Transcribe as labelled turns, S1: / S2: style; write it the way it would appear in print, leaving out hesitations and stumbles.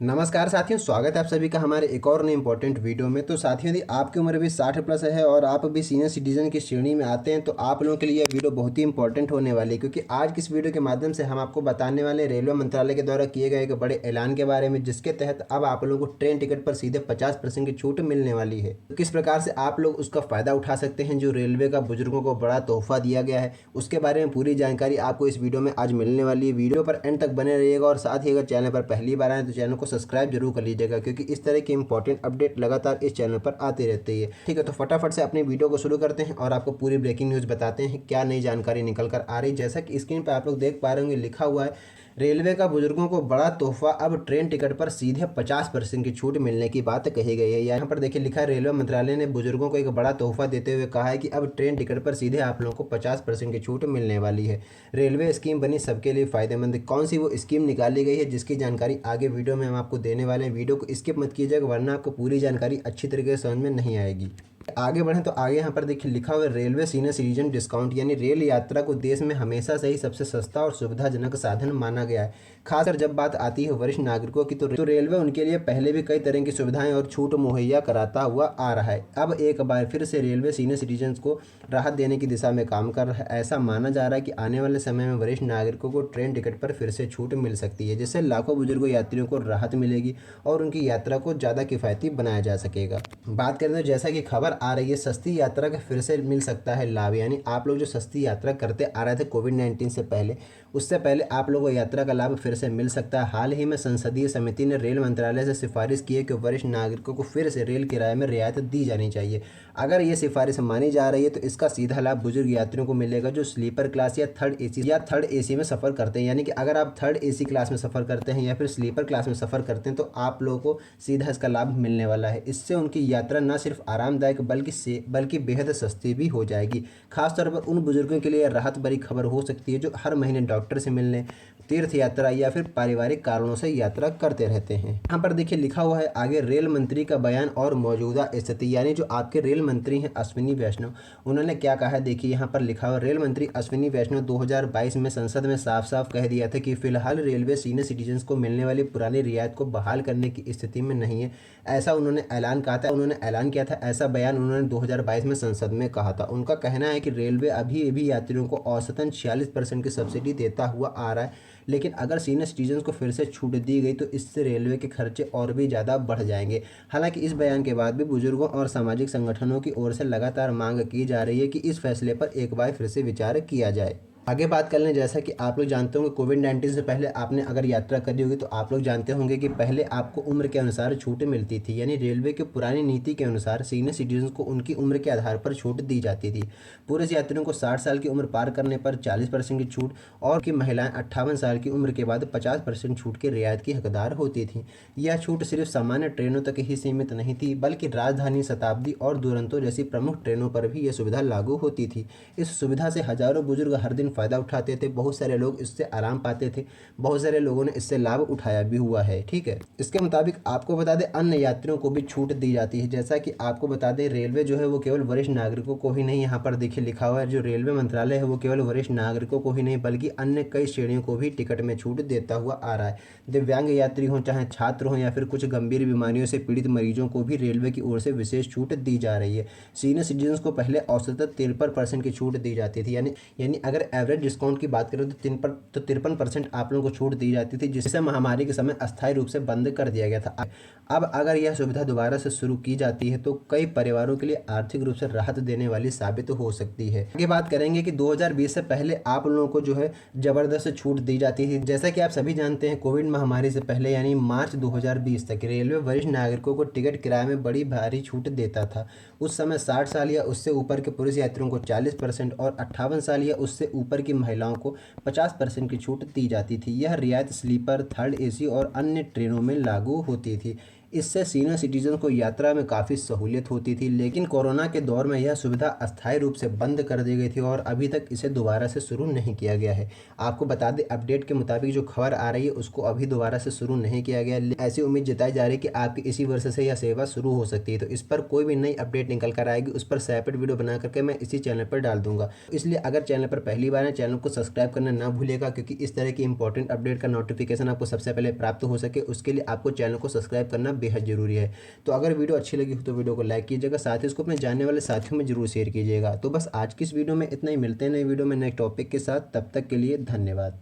S1: नमस्कार साथियों, स्वागत है आप सभी का हमारे एक और नए इंपॉर्टेंट वीडियो में। तो साथियों, यदि आपकी उम्र भी 60 प्लस है और आप भी सीनियर सिटीजन की श्रेणी में आते हैं तो आप लोगों के लिए यह वीडियो बहुत ही इंपॉर्टेंट होने वाली है, क्योंकि आज की इस वीडियो के माध्यम से हम आपको बताने वाले रेलवे मंत्रालय के द्वारा किए गए एक बड़े ऐलान के बारे में, जिसके तहत अब आप लोगों को ट्रेन टिकट पर सीधे 50% की छूट मिलने वाली है। तो किस प्रकार से आप लोग उसका फ़ायदा उठा सकते हैं, जो रेलवे का बुजुर्गों को बड़ा तोहफा दिया गया है, उसके बारे में पूरी जानकारी आपको इस वीडियो में आज मिलने वाली है। वीडियो पर एंड तक बने रहिएगा और साथ ही अगर चैनल पर पहली बार आए तो चैनल को सब्सक्राइब जरूर कर लीजिएगा, क्योंकि इस तरह की इंपॉर्टेंट अपडेट लगातार इस चैनल पर आती रहती है। ठीक है, तो फटाफट से अपनी वीडियो को शुरू करते हैं और आपको पूरी ब्रेकिंग न्यूज़ बताते हैं क्या नई जानकारी निकल कर आ रही है। जैसा कि स्क्रीन पर आप लोग देख पा रहे होंगे, लिखा हुआ है रेलवे का बुजुर्गों को बड़ा तोहफा, अब ट्रेन टिकट पर सीधे 50% की छूट मिलने की बात कही गई है। यहाँ पर देखिए लिखा है, रेलवे मंत्रालय ने बुजुर्गों को एक बड़ा तोहफा देते हुए कहा है कि अब ट्रेन टिकट पर सीधे आप लोगों को 50% की छूट मिलने वाली है। रेलवे स्कीम बनी सबके लिए फायदेमंद। कौन सी वो स्कीम निकाली गई है, जिसकी जानकारी आगे वीडियो में हम आपको देने वाले हैं। वीडियो को स्किप मत कीजिएगा, वरना आपको पूरी जानकारी अच्छी तरीके से समझ में नहीं आएगी। आगे बढ़ें तो आगे यहाँ पर देखिए लिखा हुआ है, रेलवे सीनियर सिटीजन डिस्काउंट, यानी रेल यात्रा को देश में हमेशा से ही सबसे सस्ता और सुविधाजनक साधन माना गया है। खासकर जब बात आती है वरिष्ठ नागरिकों की, तो रेलवे उनके लिए पहले भी कई तरह की सुविधाएं और छूट मुहैया कराता हुआ आ रहा है। अब एक बार फिर से रेलवे सीनियर सिटीजन को राहत देने की दिशा में काम कर रहा है। ऐसा माना जा रहा है कि आने वाले समय में वरिष्ठ नागरिकों को ट्रेन टिकट पर फिर से छूट मिल सकती है, जिससे लाखों बुजुर्ग यात्रियों को राहत मिलेगी और उनकी यात्रा को ज़्यादा किफ़ायती बनाया जा सकेगा। बात करें तो जैसा कि खबर आ रही है, सस्ती यात्रा का फिर से मिल सकता है लाभ। यानी आप लोग जो सस्ती यात्रा करते आ रहे थे कोविड-19 से पहले, उससे पहले आप लोगों को यात्रा का लाभ फिर से मिल सकता है। हाल ही में संसदीय समिति ने रेल मंत्रालय से सिफारिश की है कि वरिष्ठ नागरिकों को फिर से रेल किराए में रियायत दी जानी चाहिए। अगर ये सिफारिश मानी जा रही है तो इसका सीधा लाभ बुजुर्ग यात्रियों को मिलेगा जो स्लीपर क्लास या थर्ड एसी में सफ़र करते हैं। यानी कि अगर आप थर्ड एसी क्लास में सफ़र करते हैं या फिर स्लीपर क्लास में सफ़र करते हैं तो आप लोगों को सीधा इसका लाभ मिलने वाला है। इससे उनकी यात्रा न सिर्फ आरामदायक बल्कि बेहद सस्ती भी हो जाएगी। खासतौर पर उन बुजुर्गों के लिए राहत भरी खबर हो सकती है जो हर महीने डॉक्टर से मिलने, तीर्थ यात्रा या फिर पारिवारिक कारणों से यात्रा करते रहते हैं। यहाँ पर देखिए लिखा हुआ है आगे, रेल मंत्री का बयान और मौजूदा स्थिति, यानी जो आपके रेल मंत्री हैं अश्विनी वैष्णव, उन्होंने क्या कहा है। देखिए यहाँ पर लिखा हुआ, रेल मंत्री अश्विनी वैष्णव 2022 में संसद में साफ साफ कह दिया था कि फिलहाल रेलवे सीनियर सिटीजन्स को मिलने वाली पुरानी रियायत को बहाल करने की स्थिति में नहीं है। ऐसा उन्होंने ऐलान किया था। ऐसा बयान उन्होंने 2022 में संसद में कहा था। उनका कहना है कि रेलवे अभी भी यात्रियों को औसतन 46% की सब्सिडी देता हुआ आ रहा है, लेकिन अगर सीनियर सिटीजन्स को फिर से छूट दी गई तो इससे रेलवे के खर्चे और भी ज़्यादा बढ़ जाएंगे। हालांकि इस बयान के बाद भी बुजुर्गों और सामाजिक संगठनों की ओर से लगातार मांग की जा रही है कि इस फैसले पर एक बार फिर से विचार किया जाए। आगे बात कर लें, जैसा कि आप लोग जानते होंगे कोविड-19 से पहले आपने अगर यात्रा करी होगी तो आप लोग जानते होंगे कि पहले आपको उम्र के अनुसार छूट मिलती थी। यानी रेलवे की पुरानी नीति के अनुसार सीनियर सिटीजन को उनकी उम्र के आधार पर छूट दी जाती थी। पुरुष यात्रियों को 60 साल की उम्र पार करने पर 40% की छूट और की महिलाएं 58 साल की उम्र के बाद 50% छूट की रियायत की हकदार होती थी। यह छूट सिर्फ सामान्य ट्रेनों तक ही सीमित नहीं थी, बल्कि राजधानी, शताब्दी और दुरंतो जैसी प्रमुख ट्रेनों पर भी यह सुविधा लागू होती थी। इस सुविधा से हजारों बुजुर्ग हर दिन फ़ायदा उठाते थे। बहुत सारे लोग इससे आराम पाते थे, बहुत सारे लोगों ने इससे लाभ उठाया भी हुआ है। ठीक है, इसके मुताबिक आपको बता दें अन्य यात्रियों को भी छूट दी जाती है। जैसा कि आपको बता दें, रेलवे जो है वो केवल वरिष्ठ नागरिकों को ही नहीं, यहाँ पर देखिए लिखा हुआ है, जो रेलवे मंत्रालय है वो केवल वरिष्ठ नागरिकों को ही नहीं बल्कि अन्य कई श्रेणियों को भी टिकट में छूट देता हुआ आ रहा है। दिव्यांग यात्री हों, चाहे छात्र हों या फिर कुछ गंभीर बीमारियों से पीड़ित मरीजों को भी रेलवे की ओर से विशेष छूट दी जा रही है। सीनियर सिटीजन को पहले औसतन 53% की छूट दी जाती थी। यानी अगर एवरेज डिस्काउंट की बात करें तो 53% आप लोगों को छूट दी जाती थी, जिसे महामारी के समय अस्थायी रूप से बंद कर दिया गया था। अब अगर यह सुविधा दोबारा से शुरू की जाती है तो कई परिवारों के लिए आर्थिक रूप से राहत देने वाली साबित हो सकती है। आगे बात करेंगे कि 2020 से पहले आप लोगों को जो है जबरदस्त छूट दी जाती थी। जैसा कि आप सभी जानते हैं, कोविड महामारी से पहले यानी मार्च 2020 तक रेलवे वरिष्ठ नागरिकों को टिकट किराए में बड़ी भारी छूट देता था। उस समय 60 साल या उससे ऊपर के पुरुष यात्रियों को 40% और 58 साल या उससे ऊपर की महिलाओं को 50% की छूट दी जाती थी। यह रियायत स्लीपर, थर्ड एसी और अन्य ट्रेनों में लागू होती थी। इससे सीनियर सिटीजन को यात्रा में काफ़ी सहूलियत होती थी, लेकिन कोरोना के दौर में यह सुविधा अस्थायी रूप से बंद कर दी गई थी और अभी तक इसे दोबारा से शुरू नहीं किया गया है। आपको बता दें, अपडेट के मुताबिक जो खबर आ रही है उसको अभी दोबारा से शुरू नहीं किया गया। ऐसी उम्मीद जताई जा रही है कि आपकी इसी वर्ष से यह सेवा शुरू हो सकती है। तो इस पर कोई भी नई अपडेट निकल कर आएगी, उस पर सेपरेट वीडियो बना करके मैं इसी चैनल पर डाल दूंगा। इसलिए अगर चैनल पर पहली बार है, चैनल को सब्सक्राइब करना ना भूलिएगा, क्योंकि इस तरह की इंपॉर्टेंट अपडेट का नोटिफिकेशन आपको सबसे पहले प्राप्त हो सके, उसके लिए आपको चैनल को सब्सक्राइब करना बेहद जरूरी है। तो अगर वीडियो अच्छी लगी हो तो वीडियो को लाइक कीजिएगा, साथ ही इसको अपने जानने वाले साथियों में जरूर शेयर कीजिएगा। तो बस आज की इस वीडियो में इतना ही, मिलते हैं नई वीडियो में नए टॉपिक के साथ। तब तक के लिए धन्यवाद।